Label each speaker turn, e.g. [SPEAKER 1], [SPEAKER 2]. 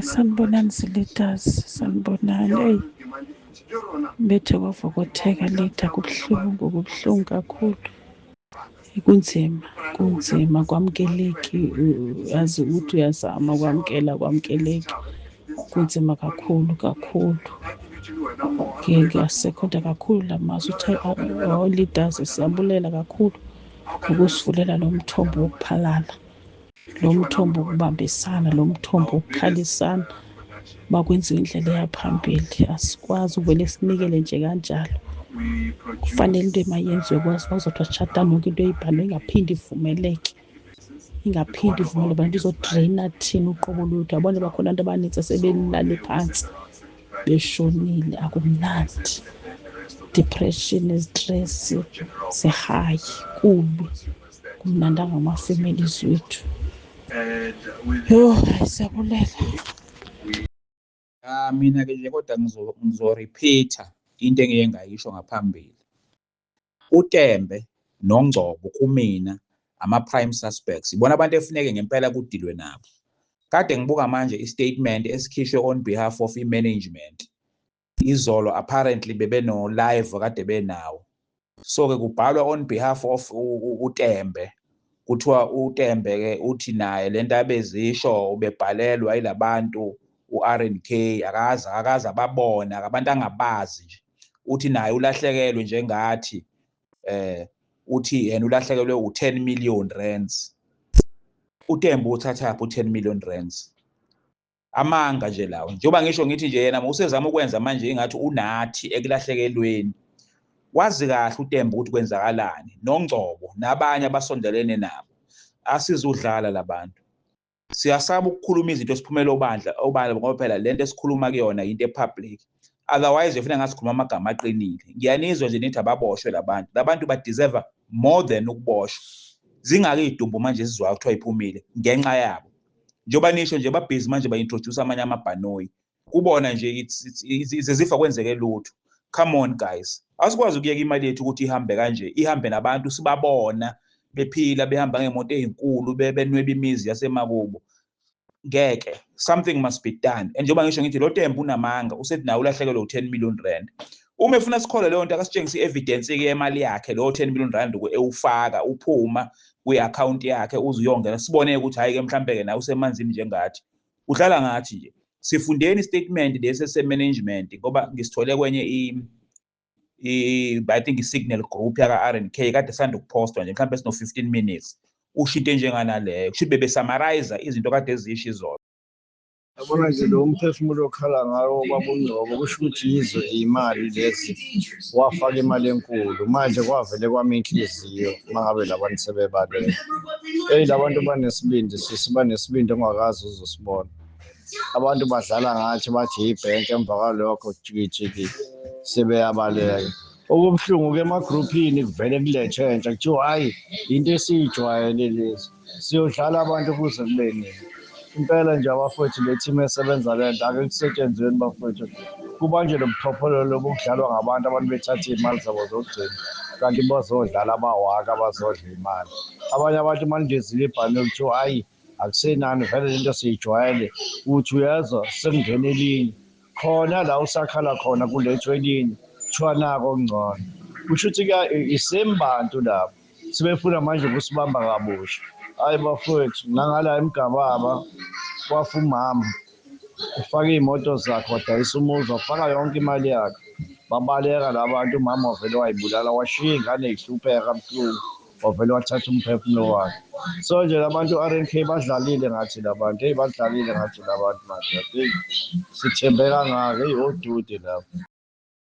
[SPEAKER 1] Sanibonani Zilitas, sanibonani. Eyi, bethe kwavokotheka letha kubuhlungu kakhulu. Kunzima kwamukeleki, yazi ukuthi uyazama kwamukeleki. Kunzima kakhulu. Ngiyasekhonda kakhulu la mazwi ukuthi leaders siyabulela kakhulu ukusivulela lo mthombo wokuphalala, lo mthombo wokubambisana, lo mthombo wokukhalisana. Bakwenziwe indlela yaphambili, asikwazi ukuvele sinikele nje kanjalo. Kufanele into emayenziwe kwazi bazothi wasishadana yonke into eyibhalwe ingaphindi ivumeleke. Abantu izodraina thina uqobo lwethu. Yabona bakhona abantu abaninzi asebelale phansi beshonile. Akumnandi, depression, stress, se-high, kubi. Kumnandanga ama-families wethu. Siyabulela.
[SPEAKER 2] Mina-ke nje kodwa ngizorepeat-a into engike ngayisho ngaphambili. uTembe noNgcobo kumina ama-prime suspects, ibona abantu efuneke ngempela kudilwe nabo. Kade ngibuka manje i-statement esikhishwe on behalf of i-management. Izolo apparently bebeno live kade benawo. So-ke kubhalwa on behalf of uTembe. Kuthiwa uTembe ke uthi naye lento abezisho ubebhalelwa yilabantu u-RNK akaze ababona abantu angabazi nje. Uthi naye ulahlekelwe njengathi uthi yena ulahlekelwe u10 million rands. uTembe uthathaphi u10 million rands? Amanga nje lawo. Njengoba ngisho ngithi nje yena usezama ukwenza manje ingathi unathi ekulahlekelweni. Wazi kahle uTembe ukuthi kwenzakalani, noNgcobo nabanye abasondelene nabo. Asizudlala labantu. Siyasaba ukukhuluma izinto esiphumela obala ngoba phela lento esikhuluma kuyona into epublic. Otherwise ufuna ngasikhuluma amagama aqinile. Ngiyanizwa nje nithi ababoshwe labantu badeserve more than ukuboshwa. Zingake idumbu manje sizwa kuthiwa iphumile ngenxa yabo. Njengoba nisho nje babhizi manje ba-introduce amanye amabhanoyi. Kubona nje izifa kwenzeke lutho. Come on guys, asikwazi ukuyeka imali yethu ukuthi ihambe kanje, ihambe nabantu sibabona bephila behamba ngemoto ezinkulu benweba imizi yasemakubo. Ngeke, something must be done. And njengoba ngisho ngithi lo Tembe unamanga, usethi nawe ulahlekelwe u10 million rand. Uma efuna sikhole leyo nto akasitshengise i-evidence yemali yakhe lo 10 million rand ewufaka uphuma kwi-account yakhe uzuyongena sibone ukuthi hayi ke mhlambe ke nawe usemanzini njengathi. Udlala ngathi nje. Sifundeni statement lesi se-management ngoba ngisithole kwenye I think i-signal group yaka-RNK kade sanda ukupostwa nje mhlawumbe sino 15 minutes. Usho into enjenganaleyo kusho bebe-summarize izinto kade ezisho izolo.
[SPEAKER 3] Yabona nje lo mphefumulo okhala ngawo kwabuNgcobo kusho ukuthi yizo imali lezi wafaka imali enkulu manje kwavele kwami inhliziyo mangabe labantu sebebaleka. Labantu banesibindi banesibindi ongakazi uzosibona. Abantu badlala ngathi bathi ibhenki emva kwalokho jikijiki sebeyabaleka. Okubuhlungu ke emagroupini kuvele kulethe entsha kuthiwa hayi into esiyijwayele lezi siyodlala abantu kuze kube nini. Impela nje abafowethu le team esebenza lento ake kusetshenzweni bafowethu kubanje lobuthophololo bokudlalwa ngabantu bethatha imali zabo zokugcina kanti bazodlala abawaka bazodla imali. Abanye abantu mandezile ibhano kuthiwa hayi akusenani vele lento siyijwayele uthi uyezwa sekungena elinye khona la usakhala khona kulethwe elinye kuthiwa nako ngcono. Kusho ukuthi isembantu labo sebefuna manje ukusibamba kabusha. Hayi bafowethu nangala eMgababa wafa umama ufaka iy'moto zakhe wadayisa umuzi wafaka yonke imali yakhe. Babaleka labantu umama wavele wayibulala washiya ingane yihlupheka kabuhlungu wavele wathatha umphefumulo wakhe. So nje labantu RNK badlalile ngathi labantu badlalile ngathi labantu manje sithembe kangaka odude lapho.